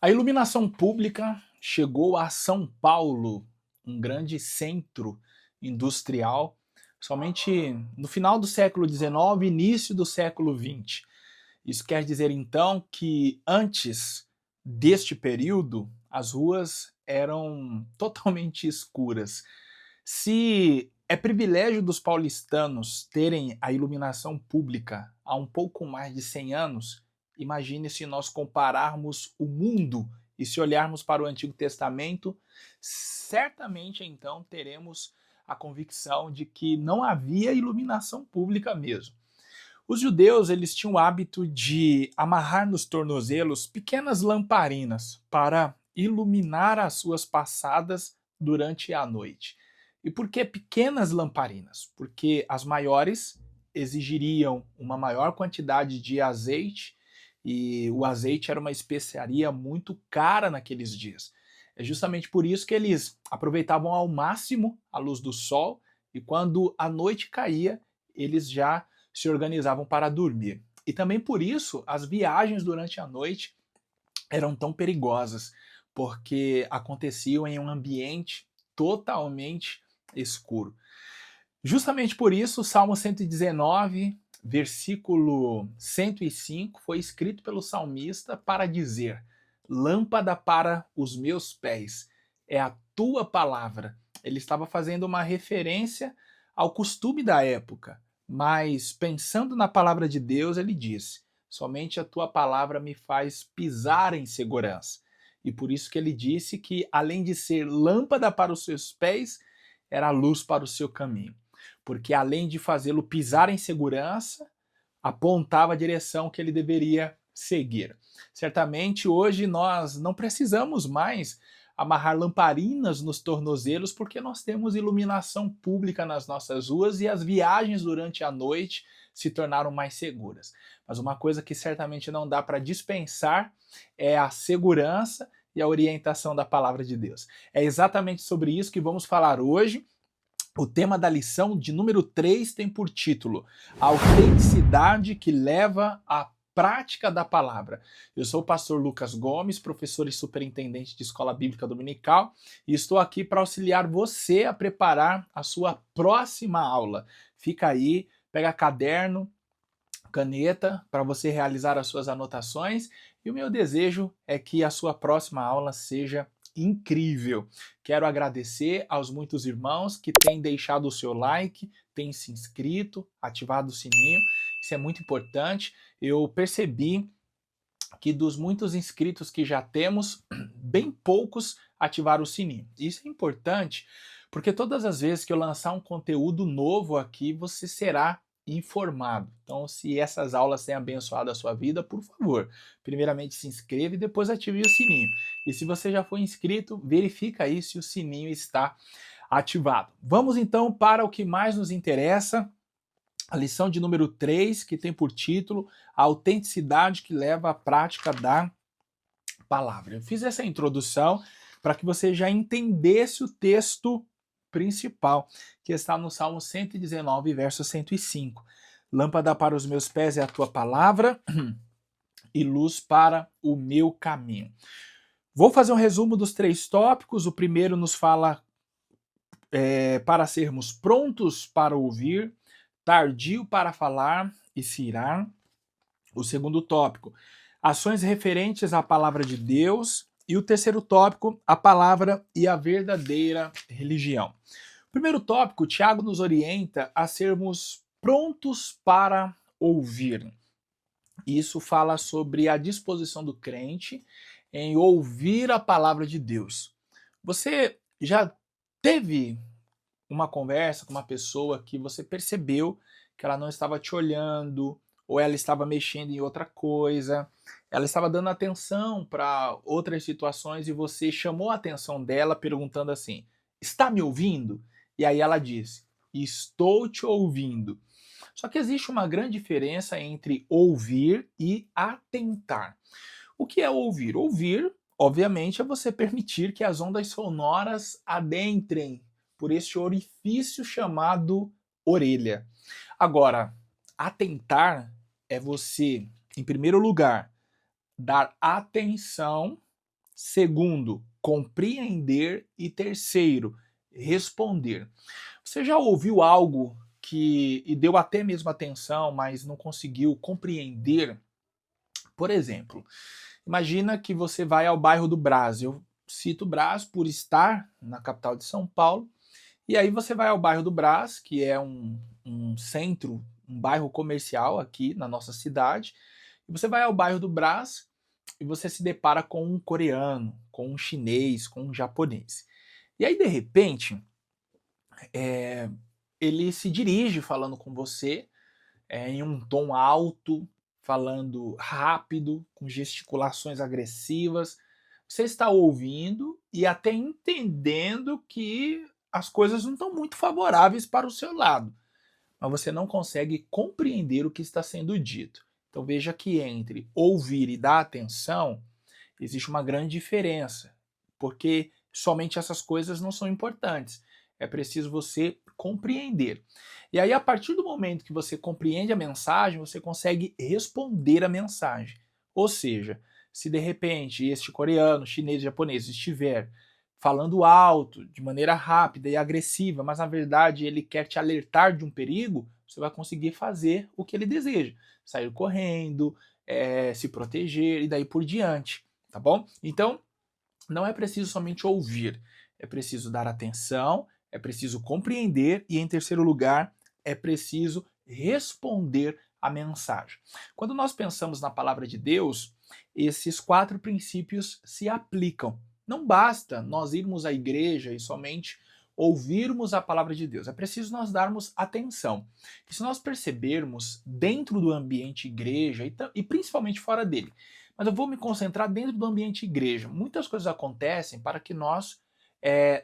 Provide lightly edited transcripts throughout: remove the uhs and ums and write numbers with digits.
A iluminação pública chegou a São Paulo, um grande centro industrial, somente no final do século XIX, início do século XX. Isso quer dizer então que antes deste período, as ruas eram totalmente escuras. Se é privilégio dos paulistanos terem a iluminação pública há um pouco mais de 100 anos, imagine se nós compararmos o mundo e se olharmos para o Antigo Testamento, certamente então teremos a convicção de que não havia iluminação pública mesmo. Os judeus, eles tinham o hábito de amarrar nos tornozelos pequenas lamparinas para iluminar as suas passadas durante a noite. E por que pequenas lamparinas? Porque as maiores exigiriam uma maior quantidade de azeite e o azeite era uma especiaria muito cara naqueles dias. É justamente por isso que eles aproveitavam ao máximo a luz do sol e quando a noite caía, eles já se organizavam para dormir. E também por isso as viagens durante a noite eram tão perigosas, porque aconteciam em um ambiente totalmente escuro. Justamente por isso, o Salmo 119, versículo 105, foi escrito pelo salmista para dizer: Lâmpada para os meus pés é a tua palavra. Ele estava fazendo uma referência ao costume da época, mas pensando na palavra de Deus, ele disse: Somente a tua palavra me faz pisar em segurança. E por isso que ele disse que, além de ser lâmpada para os seus pés, era luz para o seu caminho, porque além de fazê-lo pisar em segurança, apontava a direção que ele deveria seguir. Certamente hoje nós não precisamos mais amarrar lamparinas nos tornozelos porque nós temos iluminação pública nas nossas ruas e as viagens durante a noite se tornaram mais seguras. Mas uma coisa que certamente não dá para dispensar é a segurança e a orientação da palavra de Deus. É exatamente sobre isso que vamos falar hoje. O tema da lição de número 3 tem por título A autenticidade que leva à prática da palavra. Eu sou o pastor Lucas Gomes, professor e superintendente de Escola Bíblica Dominical, e estou aqui para auxiliar você a preparar a sua próxima aula. Fica aí, pega caderno, caneta para você realizar as suas anotações, e o meu desejo é que a sua próxima aula seja incrível. Quero agradecer aos muitos irmãos que têm deixado o seu like, têm se inscrito, ativado o sininho. Isso é muito importante. Eu percebi que dos muitos inscritos que já temos, bem poucos ativaram o sininho. Isso é importante porque todas as vezes que eu lançar um conteúdo novo aqui, você será informado. Então, se essas aulas têm abençoado a sua vida, por favor, primeiramente se inscreva e depois ative o sininho. E se você já foi inscrito, verifica aí se o sininho está ativado. Vamos então para o que mais nos interessa, a lição de número 3, que tem por título A autenticidade que leva à prática da palavra. Eu fiz essa introdução para que você já entendesse o texto principal, que está no Salmo 119, verso 105. Lâmpada para os meus pés é a tua palavra e luz para o meu caminho. Vou fazer um resumo dos 3 tópicos. O primeiro nos fala para sermos prontos para ouvir, tardio para falar e se irar. O segundo tópico, ações referentes à palavra de Deus. E o terceiro tópico, a palavra e a verdadeira religião. O primeiro tópico, Tiago nos orienta a sermos prontos para ouvir. Isso fala sobre a disposição do crente em ouvir a palavra de Deus. Você já teve uma conversa com uma pessoa que você percebeu que ela não estava te olhando, ou ela estava mexendo em outra coisa, ela estava dando atenção para outras situações e você chamou a atenção dela perguntando assim: Está me ouvindo? E aí ela disse: Estou te ouvindo. Só que existe uma grande diferença entre ouvir e atentar. O que é ouvir? Ouvir, obviamente, é você permitir que as ondas sonoras adentrem por este orifício chamado orelha. Agora, atentar é você, em primeiro lugar, dar atenção Segundo, compreender. E terceiro, responder. Você já ouviu algo e deu até mesmo atenção, mas não conseguiu compreender? Por exemplo, imagina que você vai ao bairro do Brás. Eu cito o Brás por estar na capital de São Paulo. E aí você vai ao bairro do Brás, que é um centro, um bairro comercial aqui na nossa cidade. E você vai ao bairro do Brás e você se depara com um coreano, com um chinês, com um japonês. E aí, de repente, ele se dirige falando com você em um tom alto, falando rápido, com gesticulações agressivas. Você está ouvindo e até entendendo que as coisas não estão muito favoráveis para o seu lado, mas você não consegue compreender o que está sendo dito. Então veja que entre ouvir e dar atenção existe uma grande diferença, porque somente essas coisas não são importantes. É preciso você compreender. E aí, a partir do momento que você compreende a mensagem, você consegue responder a mensagem. Ou seja, se de repente este coreano, chinês, japonês estiver falando alto, de maneira rápida e agressiva, mas na verdade ele quer te alertar de um perigo, você vai conseguir fazer o que ele deseja. Sair correndo, se proteger e daí por diante, tá bom? Então, não é preciso somente ouvir, é preciso dar atenção, é preciso compreender e, em terceiro lugar, é preciso responder à mensagem. Quando nós pensamos na palavra de Deus, esses 4 princípios se aplicam. Não basta nós irmos à igreja e somente ouvirmos a palavra de Deus. É preciso nós darmos atenção. E se nós percebermos dentro do ambiente igreja e principalmente fora dele, mas eu vou me concentrar dentro do ambiente igreja. Muitas coisas acontecem para que nós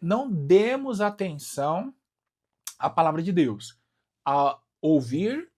não demos atenção à palavra de Deus. A ouvir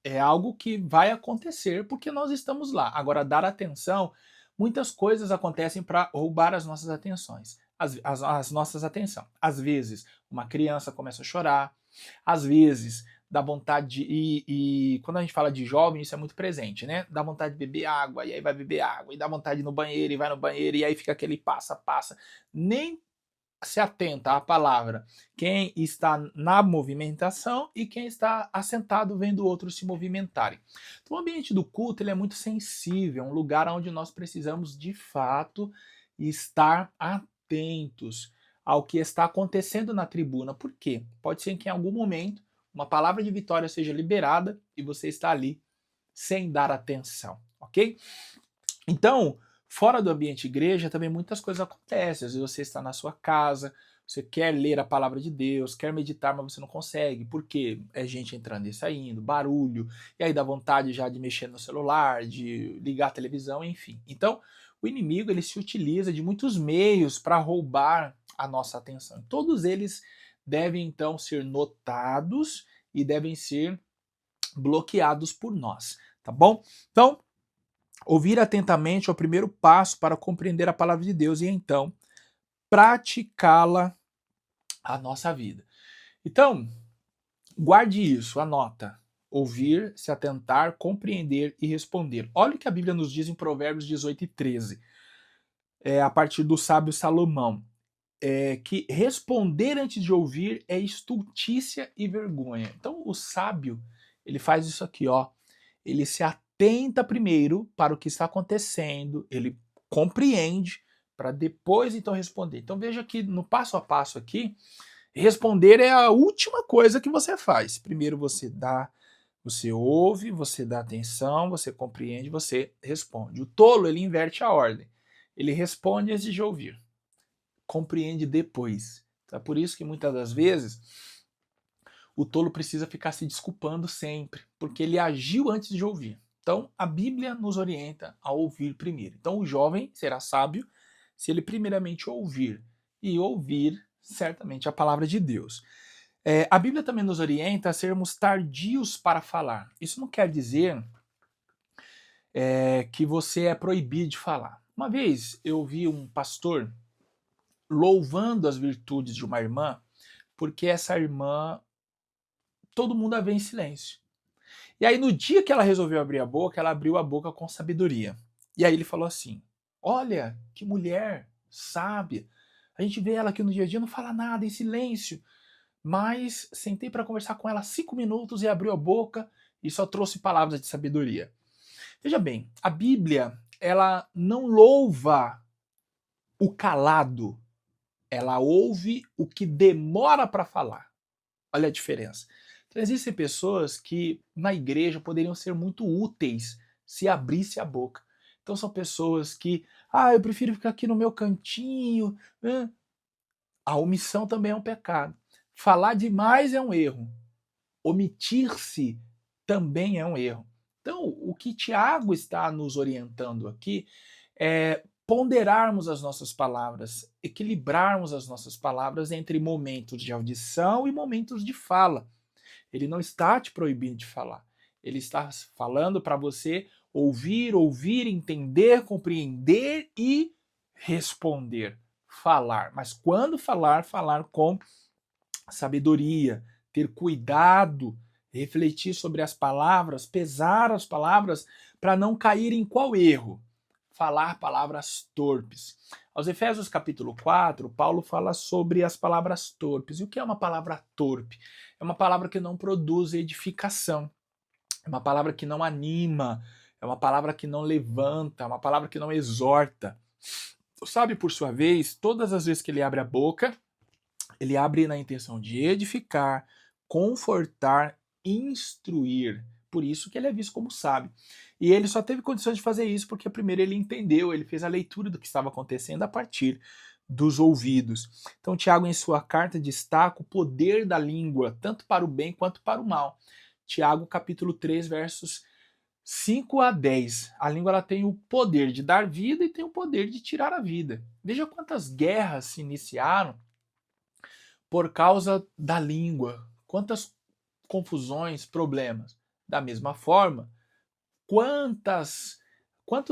é algo que vai acontecer porque nós estamos lá. Agora, dar atenção, muitas coisas acontecem para roubar as nossas atenções. As nossas atenções. Às vezes, uma criança começa a chorar. Às vezes, dá vontade de e quando a gente fala de jovem, isso é muito presente, né? Dá vontade de beber água, e aí vai beber água, e dá vontade de ir no banheiro, e vai no banheiro, e aí fica aquele passa. Nem se atenta à palavra quem está na movimentação e quem está assentado vendo outros se movimentarem. Então, o ambiente do culto ele é muito sensível, é um lugar onde nós precisamos de fato estar atentos ao que está acontecendo na tribuna. Por quê? Pode ser que em algum momento uma palavra de vitória seja liberada e você está ali sem dar atenção, ok? Então, fora do ambiente igreja, também muitas coisas acontecem. Às vezes você está na sua casa, você quer ler a palavra de Deus, quer meditar, mas você não consegue. Por quê? É gente entrando e saindo, barulho, e aí dá vontade já de mexer no celular, de ligar a televisão, enfim. Então, o inimigo ele se utiliza de muitos meios para roubar a nossa atenção. Todos eles devem então ser notados e devem ser bloqueados por nós, tá bom? Então, ouvir atentamente é o primeiro passo para compreender a palavra de Deus e então praticá-la à nossa vida. Então, guarde isso, anota. Ouvir, se atentar, compreender e responder. Olha o que a Bíblia nos diz em Provérbios 18:13, a partir do sábio Salomão. Que responder antes de ouvir é estultícia e vergonha. Então, o sábio, ele faz isso aqui, ó. Ele se atenta primeiro para o que está acontecendo, ele compreende para depois então responder. Então veja que no passo a passo aqui, responder é a última coisa que você faz. Primeiro você ouve, você dá atenção, você compreende, você responde. O tolo, ele inverte a ordem. Ele responde antes de ouvir. Compreende depois. Então é por isso que muitas das vezes o tolo precisa ficar se desculpando sempre, porque ele agiu antes de ouvir. Então, a Bíblia nos orienta a ouvir primeiro. Então, o jovem será sábio se ele primeiramente ouvir. E ouvir, certamente, a palavra de Deus. A Bíblia também nos orienta a sermos tardios para falar. Isso não quer dizer que você é proibido de falar. Uma vez eu vi um pastor louvando as virtudes de uma irmã, porque essa irmã todo mundo a vê em silêncio. E aí, no dia que ela resolveu abrir a boca, ela abriu a boca com sabedoria. E aí ele falou assim: Olha, que mulher sábia. A gente vê ela aqui no dia a dia, não fala nada, em silêncio. Mas sentei para conversar com ela 5 minutos e abriu a boca e só trouxe palavras de sabedoria. Veja bem, a Bíblia, ela não louva o calado, ela ouve o que demora para falar. Olha a diferença. Então, existem pessoas que na igreja poderiam ser muito úteis se abrisse a boca. Então são pessoas que, eu prefiro ficar aqui no meu cantinho. A omissão também é um pecado. Falar demais é um erro. Omitir-se também é um erro. Então, o que Tiago está nos orientando aqui é ponderarmos as nossas palavras, equilibrarmos as nossas palavras entre momentos de audição e momentos de fala. Ele não está te proibindo de falar. Ele está falando para você ouvir, entender, compreender e responder. Falar. Mas quando falar, falar com sabedoria, ter cuidado, refletir sobre as palavras, pesar as palavras para não cair em qual erro? Falar palavras torpes. Aos Efésios capítulo 4, Paulo fala sobre as palavras torpes. E o que é uma palavra torpe? É uma palavra que não produz edificação. É uma palavra que não anima. É uma palavra que não levanta. É uma palavra que não exorta. Sabe, por sua vez, todas as vezes que ele abre a boca, ele abre na intenção de edificar, confortar, instruir. Por isso que ele é visto como sábio. E ele só teve condições de fazer isso porque primeiro ele entendeu, ele fez a leitura do que estava acontecendo a partir dos ouvidos. Então Tiago, em sua carta, destaca o poder da língua, tanto para o bem quanto para o mal. Tiago, capítulo 3, versos 5 a 10. A língua ela tem o poder de dar vida e tem o poder de tirar a vida. Veja quantas guerras se iniciaram por causa da língua. Quantas confusões, problemas. Da mesma forma, quantos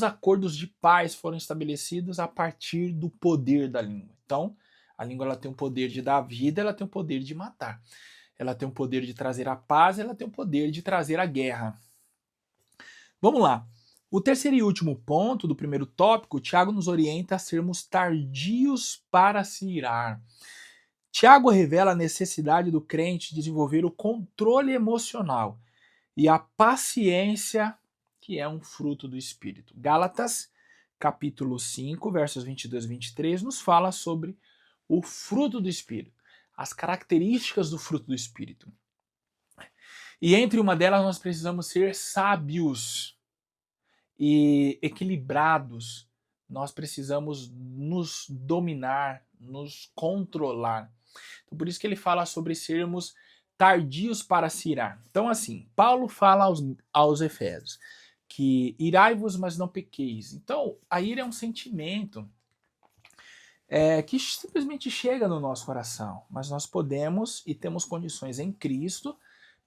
acordos de paz foram estabelecidos a partir do poder da língua. Então, a língua ela tem o poder de dar vida, ela tem o poder de matar. Ela tem o poder de trazer a paz, ela tem o poder de trazer a guerra. Vamos lá. O terceiro e último ponto do primeiro tópico, o Tiago nos orienta a sermos tardios para se irar. Tiago revela a necessidade do crente desenvolver o controle emocional e a paciência, que é um fruto do Espírito. Gálatas, capítulo 5, versos 22 e 23, nos fala sobre o fruto do Espírito, as características do fruto do Espírito. E entre uma delas nós precisamos ser sábios e equilibrados. Nós precisamos nos dominar, nos controlar. Então, por isso que ele fala sobre sermos tardios para se irar. Então, assim, Paulo fala aos Efésios que irai-vos, mas não pequeis. Então, a ira é um sentimento que simplesmente chega no nosso coração, mas nós podemos e temos condições em Cristo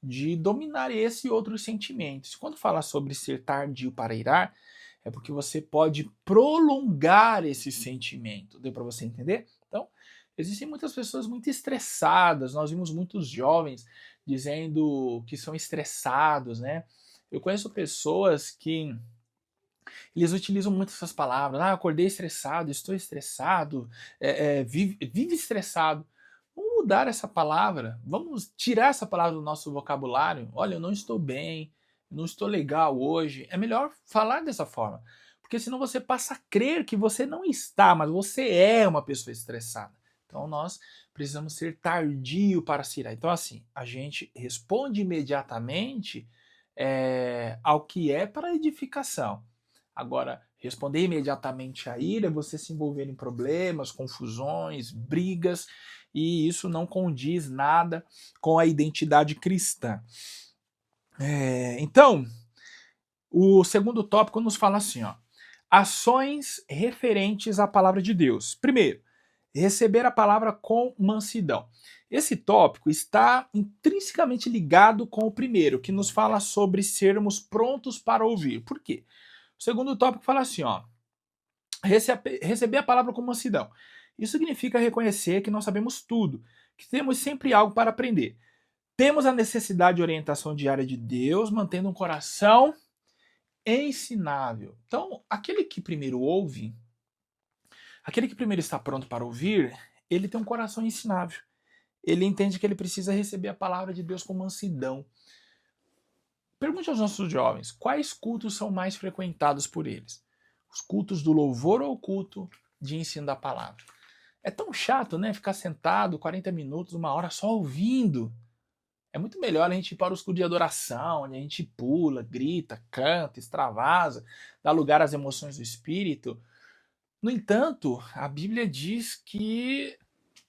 de dominar esse e outros sentimentos. Quando fala sobre ser tardio para irar, é porque você pode prolongar esse sentimento. Deu para você entender? Então, existem muitas pessoas muito estressadas. Nós vimos muitos jovens dizendo que são estressados, né? Eu conheço pessoas que eles utilizam muito essas palavras. Acordei estressado, estou estressado, vive estressado. Vamos mudar essa palavra. Vamos tirar essa palavra do nosso vocabulário. Olha, eu não estou bem, não estou legal hoje. É melhor falar dessa forma. Porque senão você passa a crer que você não está, mas você é uma pessoa estressada. Então nós precisamos ser tardio para se irar. Então assim, a gente responde imediatamente ao que é para edificação. Agora, responder imediatamente à ira é você se envolver em problemas, confusões, brigas, e isso não condiz nada com a identidade cristã. Então, o segundo tópico nos fala assim, ações referentes à palavra de Deus. Primeiro, receber a palavra com mansidão. Esse tópico está intrinsecamente ligado com o primeiro, que nos fala sobre sermos prontos para ouvir. Por quê? O segundo tópico fala assim, receber a palavra com mansidão. Isso significa reconhecer que nós sabemos tudo, que temos sempre algo para aprender. Temos a necessidade de orientação diária de Deus, mantendo um coração ensinável. Então, aquele que primeiro ouve, Aquele que primeiro está pronto para ouvir, ele tem um coração ensinável. Ele entende que ele precisa receber a palavra de Deus com mansidão. Pergunte aos nossos jovens, quais cultos são mais frequentados por eles? Os cultos do louvor ou o culto de ensino da palavra? É tão chato, né? Ficar sentado 40 minutos, 1 hora só ouvindo. É muito melhor a gente ir para os cultos de adoração, onde a gente pula, grita, canta, extravasa, dá lugar às emoções do espírito. No entanto, a Bíblia diz que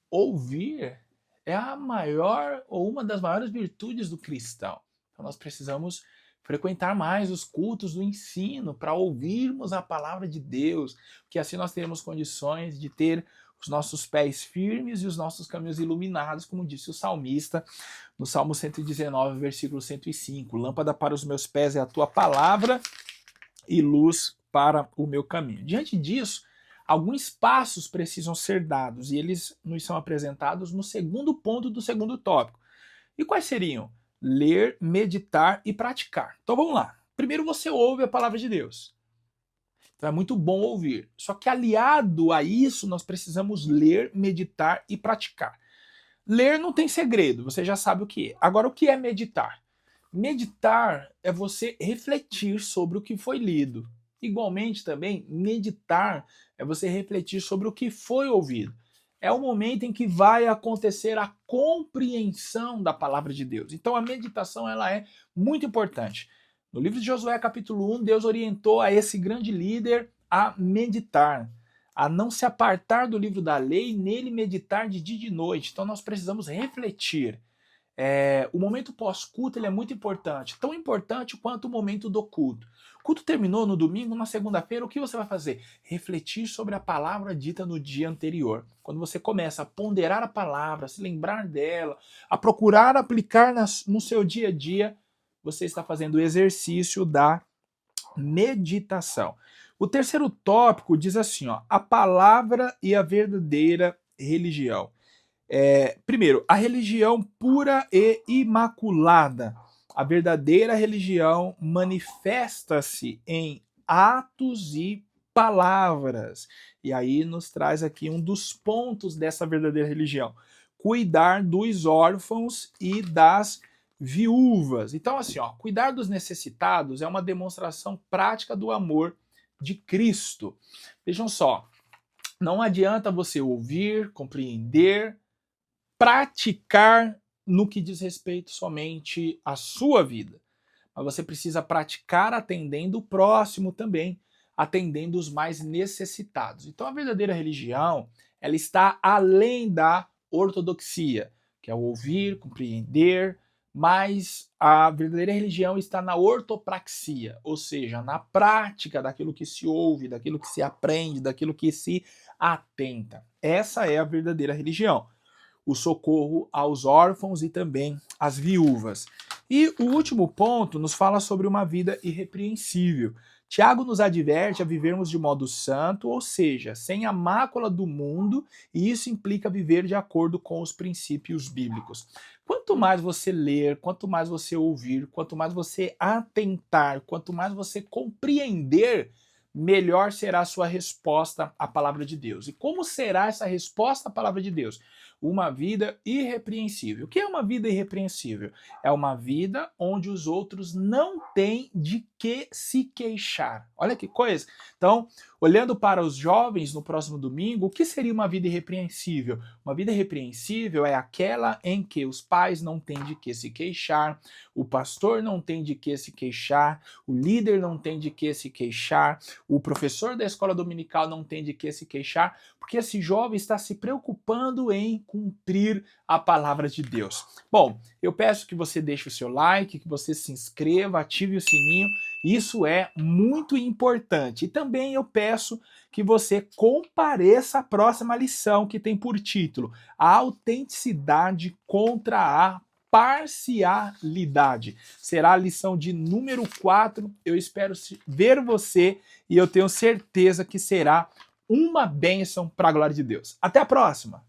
ouvir é a maior ou uma das maiores virtudes do cristão. Então nós precisamos frequentar mais os cultos do ensino para ouvirmos a palavra de Deus, porque assim nós teremos condições de ter os nossos pés firmes e os nossos caminhos iluminados, como disse o salmista no Salmo 119, versículo 105. Lâmpada para os meus pés é a tua palavra e luz para o meu caminho. Diante disso, alguns passos precisam ser dados e eles nos são apresentados no segundo ponto do segundo tópico. E quais seriam? Ler, meditar e praticar. Então vamos lá. Primeiro você ouve a palavra de Deus. Então é muito bom ouvir. Só que aliado a isso, nós precisamos ler, meditar e praticar. Ler não tem segredo, você já sabe o que é. Agora, o que é meditar? Meditar é você refletir sobre o que foi lido. Igualmente também, meditar é você refletir sobre o que foi ouvido. É o momento em que vai acontecer a compreensão da palavra de Deus. Então a meditação ela é muito importante. No livro de Josué, capítulo 1, Deus orientou a esse grande líder a meditar, a não se apartar do livro da lei, nele meditar de dia e de noite. Então nós precisamos refletir. O momento pós-culto ele é muito importante, tão importante quanto o momento do culto. O culto terminou no domingo, na segunda-feira, o que você vai fazer? Refletir sobre a palavra dita no dia anterior. Quando você começa a ponderar a palavra, a se lembrar dela, a procurar aplicar no seu dia a dia, você está fazendo o exercício da meditação. O terceiro tópico diz assim, ó, a palavra e a verdadeira religião. Primeiro, a religião pura e imaculada. A verdadeira religião manifesta-se em atos e palavras. E aí nos traz aqui um dos pontos dessa verdadeira religião. Cuidar dos órfãos e das viúvas. Então, assim, ó, cuidar dos necessitados é uma demonstração prática do amor de Cristo. Vejam só, não adianta você ouvir, compreender, praticar no que diz respeito somente à sua vida. Mas você precisa praticar atendendo o próximo também, atendendo os mais necessitados. Então a verdadeira religião, ela está além da ortodoxia, que é o ouvir, compreender, mas a verdadeira religião está na ortopraxia, ou seja, na prática daquilo que se ouve, daquilo que se aprende, daquilo que se atenta. Essa é a verdadeira religião. O socorro aos órfãos e também às viúvas. E o último ponto nos fala sobre uma vida irrepreensível. Tiago nos adverte a vivermos de modo santo, ou seja, sem a mácula do mundo, e isso implica viver de acordo com os princípios bíblicos. Quanto mais você ler, quanto mais você ouvir, quanto mais você atentar, quanto mais você compreender, melhor será a sua resposta à palavra de Deus. E como será essa resposta à palavra de Deus? Uma vida irrepreensível. O que é uma vida irrepreensível? É uma vida onde os outros não têm de que se queixar. Olha que coisa. Então, olhando para os jovens no próximo domingo, o que seria uma vida irrepreensível? Uma vida irrepreensível é aquela em que os pais não têm de que se queixar, o pastor não tem de que se queixar, o líder não tem de que se queixar, o professor da escola dominical não tem de que se queixar, porque esse jovem está se preocupando em cumprir a palavra de Deus. Bom, eu peço que você deixe o seu like, que você se inscreva, ative o sininho, isso é muito importante. E também eu peço que você compareça à próxima lição, que tem por título A Autenticidade contra a Parcialidade. Será a lição de número 4. Eu espero ver você e eu tenho certeza que será uma bênção para a glória de Deus. Até a próxima!